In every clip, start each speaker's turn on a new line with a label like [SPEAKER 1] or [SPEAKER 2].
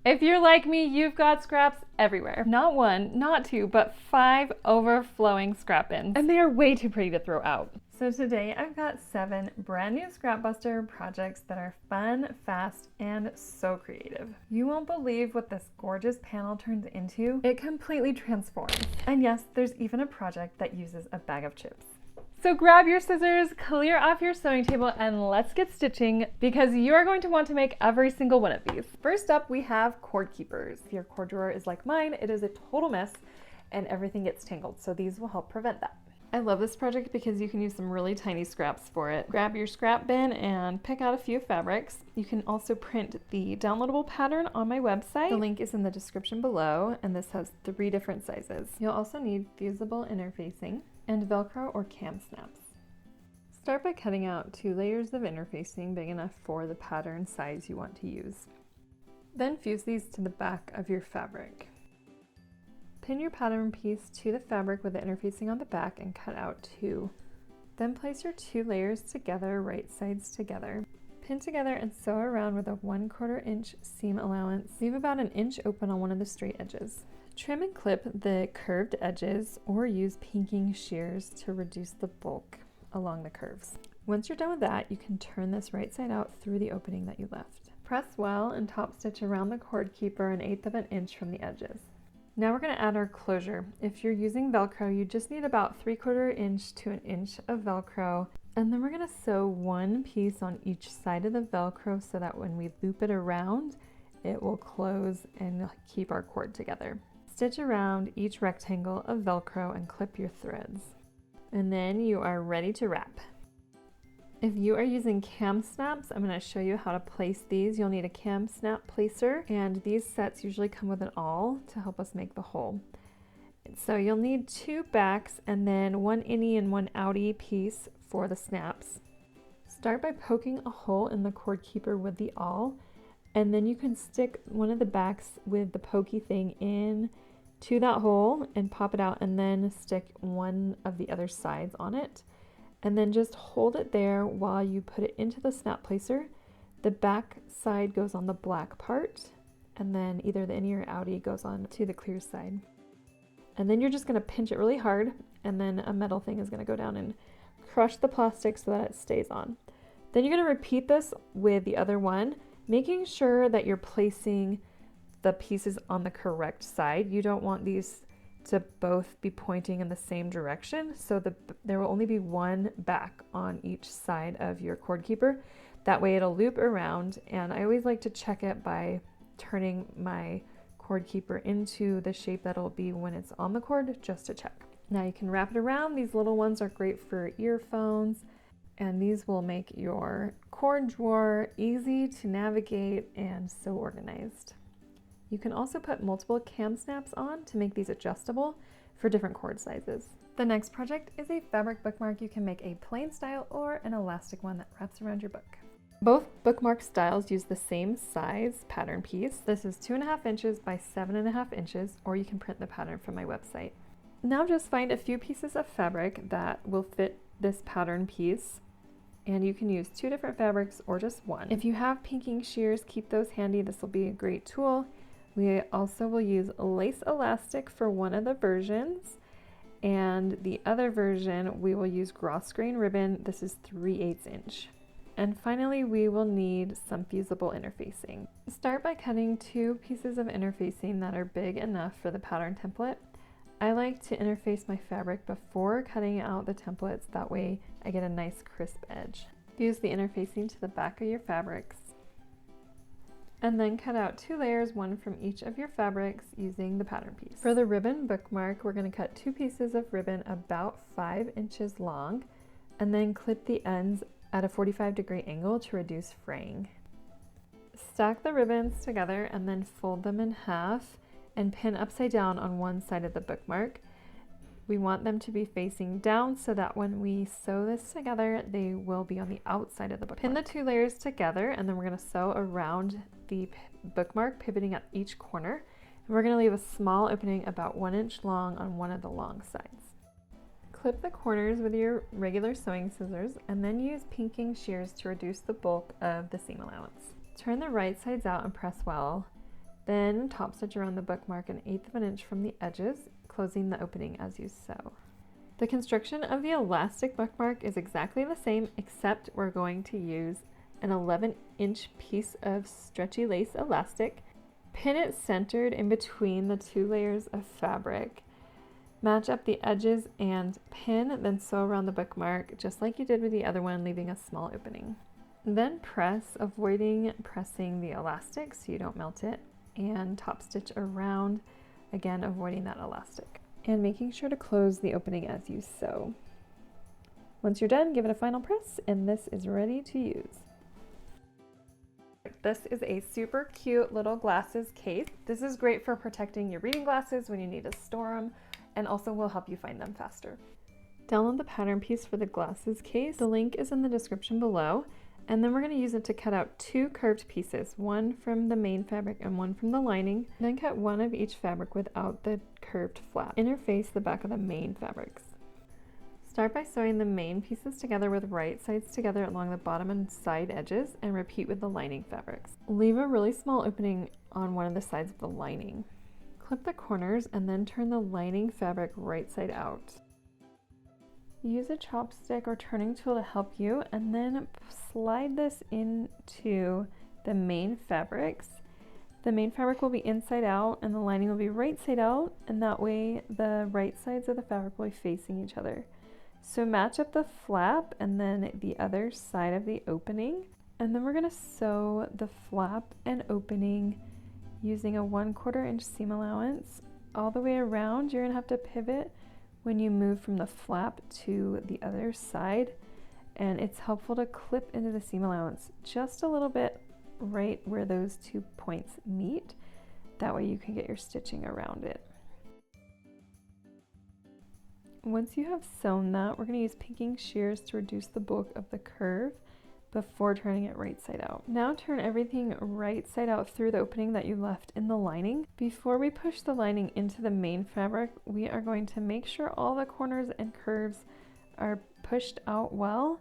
[SPEAKER 1] If you're like me, you've got scraps everywhere. Not one, not two, but 5 overflowing scrap bins. And they are way too pretty to throw out. So today I've got 7 brand new Scrap Buster projects that are fun, fast, and so creative. You won't believe what this gorgeous panel turns into. It completely transforms. And yes, there's even a project that uses a bag of chips. So grab your scissors, clear off your sewing table, and let's get stitching because you are going to want to make every single one of these. First up, we have cord keepers. If your cord drawer is like mine, it is a total mess and everything gets tangled, so these will help prevent that. I love this project because you can use some really tiny scraps for it. Grab your scrap bin and pick out a few fabrics. You can also print the downloadable pattern on my website. The link is in the description below, and this has 3 different sizes. You'll also need fusible interfacing and Velcro or KAM Snaps. Start by cutting out 2 layers of interfacing big enough for the pattern size you want to use. Then fuse these to the back of your fabric. Pin your pattern piece to the fabric with the interfacing on the back and cut out 2. Then place your 2 layers together, right sides together. Pin together and sew around with a 1/4 inch seam allowance. Leave about 1 inch open on one of the straight edges. Trim and clip the curved edges or use pinking shears to reduce the bulk along the curves. Once you're done with that, you can turn this right side out through the opening that you left. Press well and top stitch around the cord keeper 1/8 inch from the edges. Now we're going to add our closure. If you're using Velcro, you just need about 3/4 inch to 1 inch of Velcro. And then we're going to sew 1 piece on each side of the Velcro so that when we loop it around, it will close and keep our cord together. Stitch around each rectangle of Velcro and clip your threads. And then you are ready to wrap. If you are using KAM Snaps, I'm going to show you how to place these. You'll need a KAM Snap placer, and these sets usually come with an awl to help us make the hole. So you'll need 2 backs and then 1 innie and 1 outie piece for the snaps. Start by poking a hole in the cord keeper with the awl, and then you can stick one of the backs with the pokey thing in to that hole and pop it out, and then stick one of the other sides on it. And then just hold it there while you put it into the snap placer. The back side goes on the black part, and then either the innie or outie goes on to the clear side. And then you're just going to pinch it really hard, and then a metal thing is going to go down and crush the plastic so that it stays on. Then you're going to repeat this with the other one, making sure that you're placing the pieces on the correct side. You don't want these to both be pointing in the same direction, so there will only be 1 back on each side of your cord keeper. That way it'll loop around, and I always like to check it by turning my cord keeper into the shape that it'll be when it's on the cord, just to check. Now you can wrap it around. These little ones are great for earphones, and these will make your cord drawer easy to navigate and so organized. You can also put multiple KAM Snaps on to make these adjustable for different cord sizes. The next project is a fabric bookmark. You can make a plain style or an elastic one that wraps around your book. Both bookmark styles use the same size pattern piece. This is 2.5 inches by 7.5 inches, or you can print the pattern from my website. Now just find a few pieces of fabric that will fit this pattern piece, and you can use 2 different fabrics or just 1. If you have pinking shears, keep those handy. This will be a great tool. We also will use lace elastic for one of the versions, and the other version we will use grosgrain ribbon. This is 3/8 inch. And finally, we will need some fusible interfacing. Start by cutting 2 pieces of interfacing that are big enough for the pattern template. I like to interface my fabric before cutting out the templates, that way I get a nice crisp edge. Fuse the interfacing to the back of your fabrics, and then cut out 2 layers, 1 from each of your fabrics using the pattern piece. For the ribbon bookmark, we're going to cut 2 pieces of ribbon about 5 inches long, and then clip the ends at a 45-degree angle to reduce fraying. Stack the ribbons together and then fold them in half and pin upside down on one side of the bookmark. We want them to be facing down so that when we sew this together, they will be on the outside of the bookmark. Pin the 2 layers together, and then we're going to sew around the bookmark, pivoting at each corner. And we're going to leave a small opening about 1 inch long on one of the long sides. Clip the corners with your regular sewing scissors, and then use pinking shears to reduce the bulk of the seam allowance. Turn the right sides out and press well. Then top stitch around the bookmark 1/8 of an inch from the edges, closing the opening as you sew. The construction of the elastic bookmark is exactly the same, except we're going to use an 11-inch piece of stretchy lace elastic. Pin it centered in between the 2 layers of fabric. Match up the edges and pin, then sew around the bookmark just like you did with the other one, leaving a small opening. Then press, avoiding pressing the elastic so you don't melt it, and top stitch around, again avoiding that elastic, and making sure to close the opening as you sew. Once you're done, give it a final press, and this is ready to use. This is a super cute little glasses case. This is great for protecting your reading glasses when you need to store them, and also will help you find them faster. Download the pattern piece for the glasses case. The link is in the description below. And then we're going to use it to cut out 2 curved pieces, one from the main fabric and one from the lining. Then cut one of each fabric without the curved flap. Interface the back of the main fabrics. Start by sewing the main pieces together with right sides together along the bottom and side edges, and repeat with the lining fabrics. Leave a really small opening on one of the sides of the lining. Clip the corners and then turn the lining fabric right side out. Use a chopstick or turning tool to help you, and then slide this into the main fabrics. The main fabric will be inside out and the lining will be right side out, and that way the right sides of the fabric will be facing each other. So match up the flap and then the other side of the opening, and then we're going to sew the flap and opening using a 1/4 inch seam allowance all the way around. You're going to have to pivot when you move from the flap to the other side, and it's helpful to clip into the seam allowance just a little bit right where those 2 points meet. That way you can get your stitching around it. Once you have sewn that, we're going to use pinking shears to reduce the bulk of the curve before turning it right side out. Now turn everything right side out through the opening that you left in the lining. Before we push the lining into the main fabric, we are going to make sure all the corners and curves are pushed out well.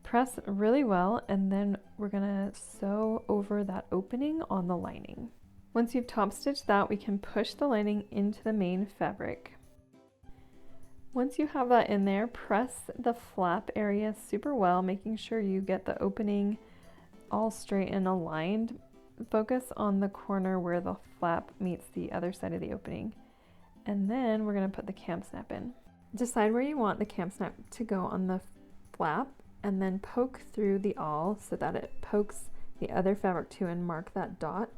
[SPEAKER 1] Press really well, and then we're gonna sew over that opening on the lining. Once you've top stitched that, we can push the lining into the main fabric. Once you have that in there, press the flap area super well, making sure you get the opening all straight and aligned. Focus on the corner where the flap meets the other side of the opening. And then we're going to put the KAM Snap in. Decide where you want the KAM Snap to go on the flap, and then poke through the awl so that it pokes the other fabric too, and mark that dot.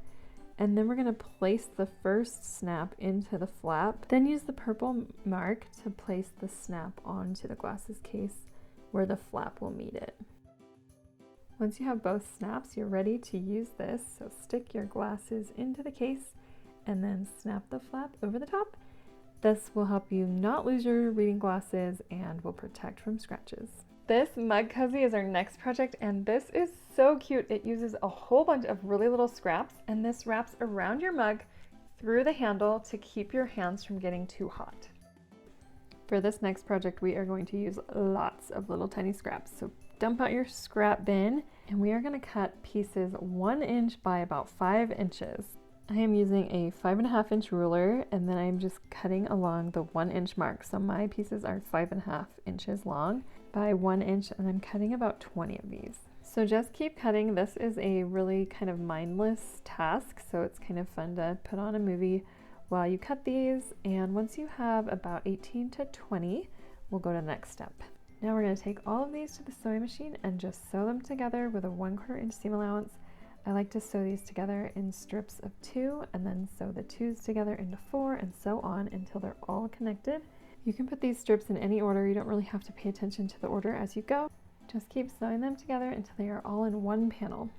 [SPEAKER 1] And then we're going to place the first snap into the flap, then use the purple mark to place the snap onto the glasses case where the flap will meet it. Once you have both snaps, you're ready to use this. So stick your glasses into the case and then snap the flap over the top. This will help you not lose your reading glasses and will protect from scratches. This mug cozy is our next project, and this is so cute. It uses a whole bunch of really little scraps, and this wraps around your mug through the handle to keep your hands from getting too hot. For this next project, we are going to use lots of little tiny scraps. So dump out your scrap bin, and we are going to cut pieces 1 inch by about 5 inches. I am using a 5.5 inch ruler, and then I'm just cutting along the 1 inch mark. So my pieces are 5.5 inches long by 1 inch, and I'm cutting about 20 of these. So just keep cutting. This is a really kind of mindless task, so it's kind of fun to put on a movie while you cut these. And once you have about 18 to 20, we'll go to the next step. Now we're going to take all of these to the sewing machine and just sew them together with a 1/4 inch seam allowance. I like to sew these together in strips of 2, and then sew the 2s together into 4, and so on until they're all connected. You can put these strips in any order. You don't really have to pay attention to the order as you go. Just keep sewing them together until they are all in one panel.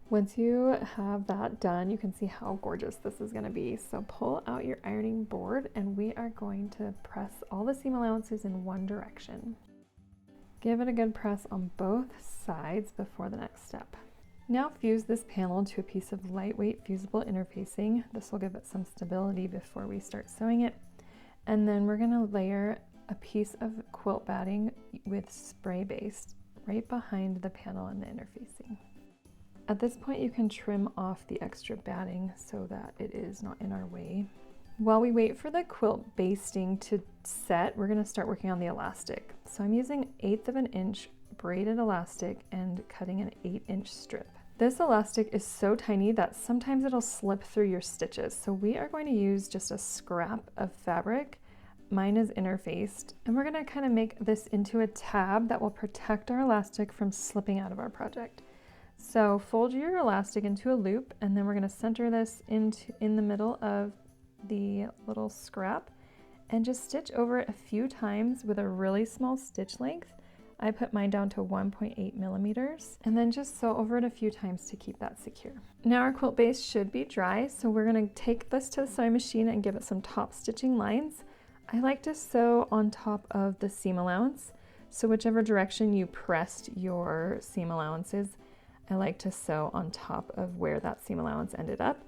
[SPEAKER 1] Once you have that done, you can see how gorgeous this is going to be. So pull out your ironing board, and we are going to press all the seam allowances in one direction. Give it a good press on both sides before the next step. Now fuse this panel to a piece of lightweight fusible interfacing. This will give it some stability before we start sewing it. And then we're going to layer a piece of quilt batting with spray base right behind the panel and the interfacing. At this point, you can trim off the extra batting so that it is not in our way. While we wait for the quilt basting to set, we're going to start working on the elastic. So I'm using 1/8 of an inch braided elastic and cutting an 8-inch strip. This elastic is so tiny that sometimes it'll slip through your stitches. So we are going to use just a scrap of fabric. Mine is interfaced, and we're going to kind of make this into a tab that will protect our elastic from slipping out of our project. So fold your elastic into a loop, and then we're going to center this in the middle of the little scrap and just stitch over it a few times with a really small stitch length. I put mine down to 1.8 millimeters and then just sew over it a few times to keep that secure. Now our quilt base should be dry, so we're going to take this to the sewing machine and give it some top stitching lines. I like to sew on top of the seam allowance, so whichever direction you pressed your seam allowances, I like to sew on top of where that seam allowance ended up,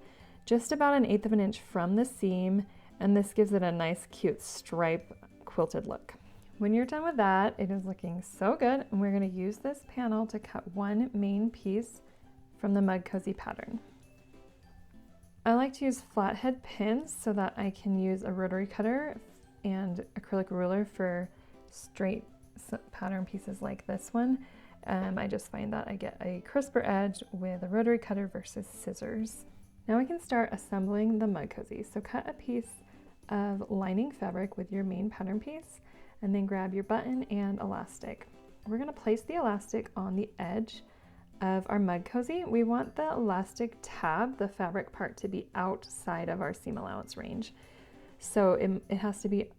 [SPEAKER 1] just about 1/8 of an inch from the seam, and this gives it a nice cute stripe quilted look. When you're done with that, it is looking so good, and we're going to use this panel to cut one main piece from the Mug Cozy pattern. I like to use flathead pins so that I can use a rotary cutter and acrylic ruler for straight pattern pieces like this one. I just find that I get a crisper edge with a rotary cutter versus scissors. Now we can start assembling the Mug Cozy. So cut a piece of lining fabric with your main pattern piece, and then grab your button and elastic. We're going to place the elastic on the edge of our Mug Cozy. We want the elastic tab, the fabric part, to be outside of our seam allowance range. So it has to be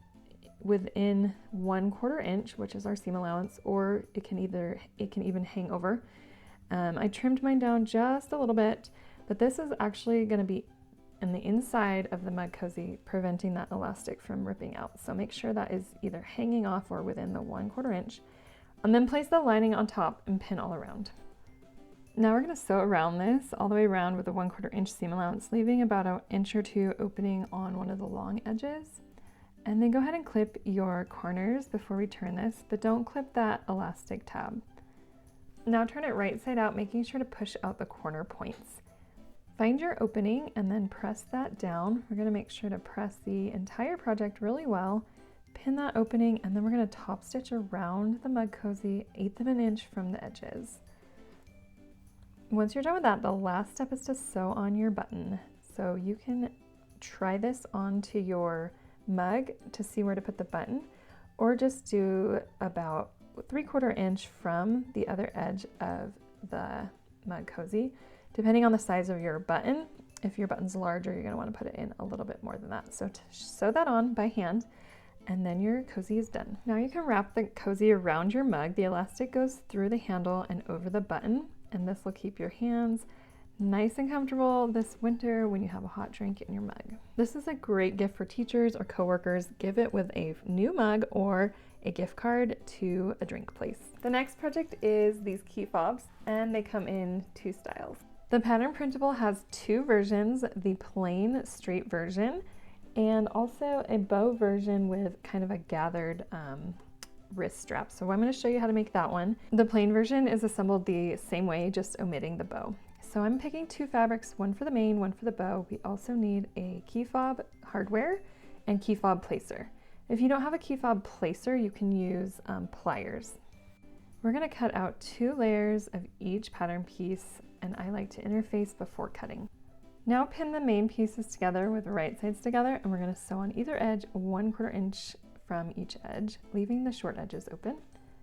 [SPEAKER 1] within 1/4 inch, which is our seam allowance, or it can even hang over. I trimmed mine down just a little bit, but this is actually going to be in the inside of the Mug Cozy, preventing that elastic from ripping out. So make sure that is either hanging off or within the 1/4 inch, and then place the lining on top and pin all around. Now we're going to sew around this all the way around with a 1/4 inch seam allowance, leaving about 1 inch or 2 opening on one of the long edges. And then go ahead and clip your corners before we turn this, but don't clip that elastic tab. Now turn it right side out, making sure to push out the corner points. Find your opening and then press that down. We're going to make sure to press the entire project really well, pin that opening, and then we're going to top stitch around the Mug Cozy 1/8 of an inch from the edges. Once you're done with that, the last step is to sew on your button. So you can try this onto your mug to see where to put the button, or just do about 3/4 inch from the other edge of the Mug Cozy, depending on the size of your button. If your button's larger, you're going to want to put it in a little bit more than that. So sew that on by hand, and then your cozy is done. Now you can wrap the cozy around your mug. The elastic goes through the handle and over the button, and this will keep your hands nice and comfortable this winter when you have a hot drink in your mug. This is a great gift for teachers or coworkers. Give it with a new mug or a gift card to a drink place. The next project is these Key Fobs, and they come in 2 styles. The pattern printable has 2 versions, the plain straight version and also a bow version with kind of a gathered wrist strap. So I'm going to show you how to make that one. The plain version is assembled the same way, just omitting the bow. So I'm picking 2 fabrics, one for the main, one for the bow. We also need a key fob hardware and key fob placer. If you don't have a key fob placer, you can use pliers. We're going to cut out 2 layers of each pattern piece, and I like to interface before cutting. Now pin the main pieces together with the right sides together, and we're going to sew on either edge 1/4 inch from each edge, leaving the short edges open.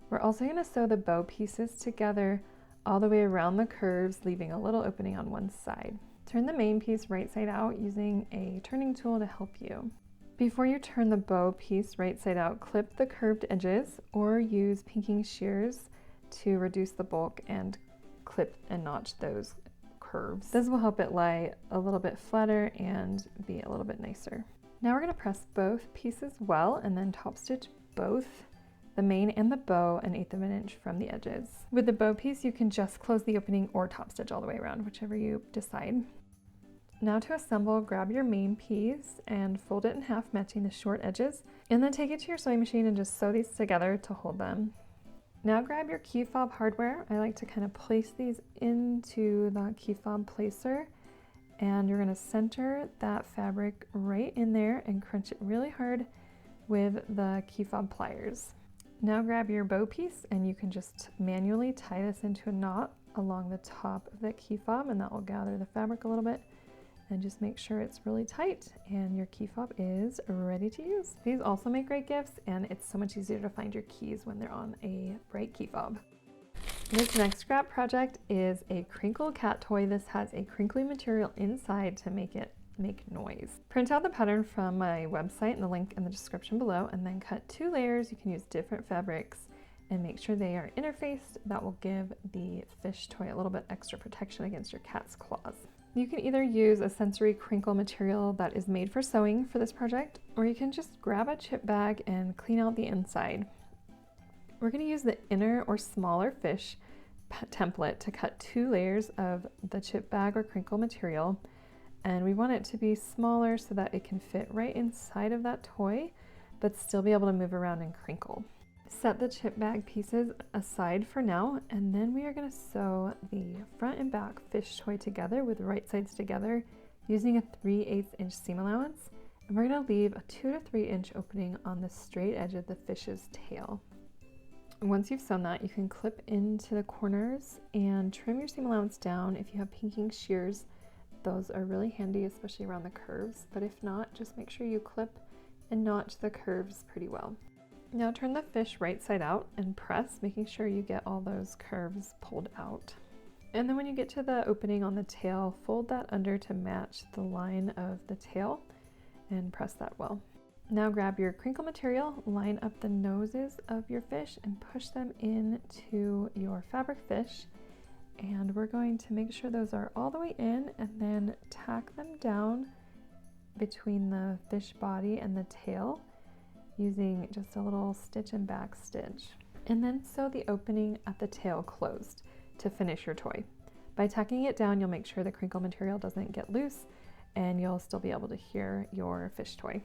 [SPEAKER 1] We're also going to sew the bow pieces together all the way around the curves, leaving a little opening on one side. Turn the main piece right side out using a turning tool to help you. Before you turn the bow piece right side out, clip the curved edges or use pinking shears to reduce the bulk and clip and notch those curves. This will help it lie a little bit flatter and be a little bit nicer. Now we're going to press both pieces well and then top stitch both the main and the bow 1/8 of an inch from the edges. With the bow piece, you can just close the opening or top stitch all the way around, whichever you decide. Now to assemble, grab your main piece and fold it in half, matching the short edges, and then take it to your sewing machine and just sew these together to hold them. Now grab your key fob hardware. I like to kind of place these into the key fob placer, and you're going to center that fabric right in there and crunch it really hard with the key fob pliers. Now grab your bow piece and you can just manually tie this into a knot along the top of that key fob, and that will gather the fabric a little bit. And just make sure it's really tight and your key fob is ready to use. These also make great gifts, and it's so much easier to find your keys when they're on a bright key fob. This next scrap project is a Crinkly Cat Toy. This has a crinkly material inside to make it make noise. Print out the pattern from my website and the link in the description below, and then cut 2 layers. You can use different fabrics and make sure they are interfaced. That will give the fish toy a little bit extra protection against your cat's claws. You can either use a sensory crinkle material that is made for sewing for this project, or you can just grab a chip bag and clean out the inside. We're going to use the inner or smaller fish template to cut 2 layers of the chip bag or crinkle material, and we want it to be smaller so that it can fit right inside of that toy but still be able to move around and crinkle. Set the chip bag pieces aside for now, and then we are going to sew the front and back fish toy together with right sides together using a 3/8 inch seam allowance, and we're going to leave a 2 to 3 inch opening on the straight edge of the fish's tail. Once you've sewn that, you can clip into the corners and trim your seam allowance down. If you have pinking shears, those are really handy, especially around the curves, but if not, just make sure you clip and notch the curves pretty well. Now turn the fish right side out and press, making sure you get all those curves pulled out. And then when you get to the opening on the tail, fold that under to match the line of the tail and press that well. Now grab your crinkle material, line up the noses of your fish and push them into your fabric fish. And we're going to make sure those are all the way in, and then tack them down between the fish body and the tail using just a little stitch and back stitch. And then sew the opening at the tail closed to finish your toy. By tacking it down, you'll make sure the crinkle material doesn't get loose, and you'll still be able to hear your fish toy.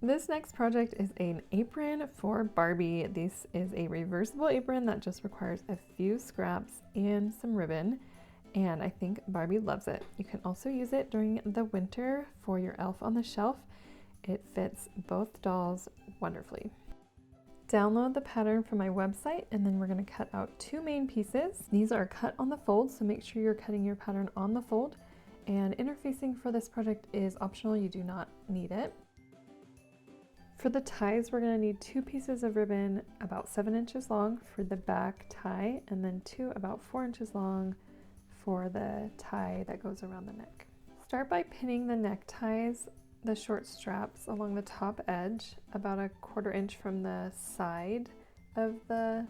[SPEAKER 1] This next project is an apron for Barbie. This is a reversible apron that just requires a few scraps and some ribbon, and I think Barbie loves it. You can also use it during the winter for your elf on the shelf. It fits both dolls wonderfully. Download the pattern from my website, and then we're going to cut out 2 main pieces. These are cut on the fold, so make sure you're cutting your pattern on the fold, and interfacing for this project is optional. You do not need it. For the ties, we're going to need 2 pieces of ribbon about 7 inches long for the back tie, and then 2 about 4 inches long for the tie that goes around the neck. Start by pinning the neckties, the short straps along the top edge, about 1/4 inch from the side of the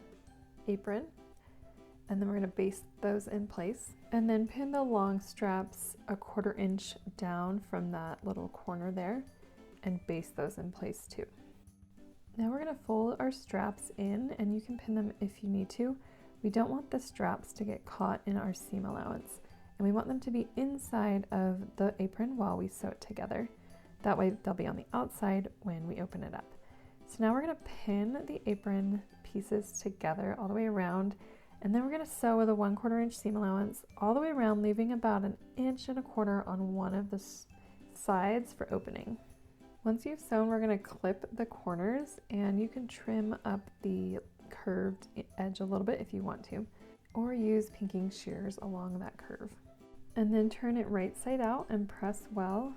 [SPEAKER 1] apron, and then we're going to baste those in place, and then pin the long straps 1/4 inch down from that little corner there and baste those in place too. Now we're going to fold our straps in, and you can pin them if you need to. We don't want the straps to get caught in our seam allowance, and we want them to be inside of the apron while we sew it together. That way they'll be on the outside when we open it up. So now we're going to pin the apron pieces together all the way around, and then we're going to sew with a 1/4 inch seam allowance all the way around, leaving about 1 1/4 inch on one of the sides for opening. Once you've sewn, we're going to clip the corners, and you can trim up the curved edge a little bit if you want to, or use pinking shears along that curve. And then turn it right side out and press well.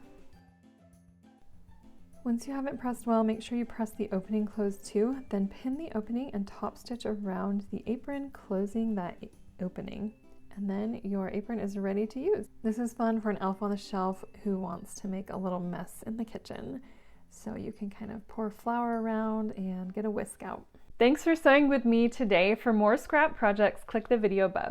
[SPEAKER 1] Once you have it pressed well, make sure you press the opening closed too, then pin the opening and top stitch around the apron, closing that opening. And then your apron is ready to use. This is fun for an elf on the shelf who wants to make a little mess in the kitchen. So you can kind of pour flour around and get a whisk out. Thanks for sewing with me today. For more scrap projects, click the video above.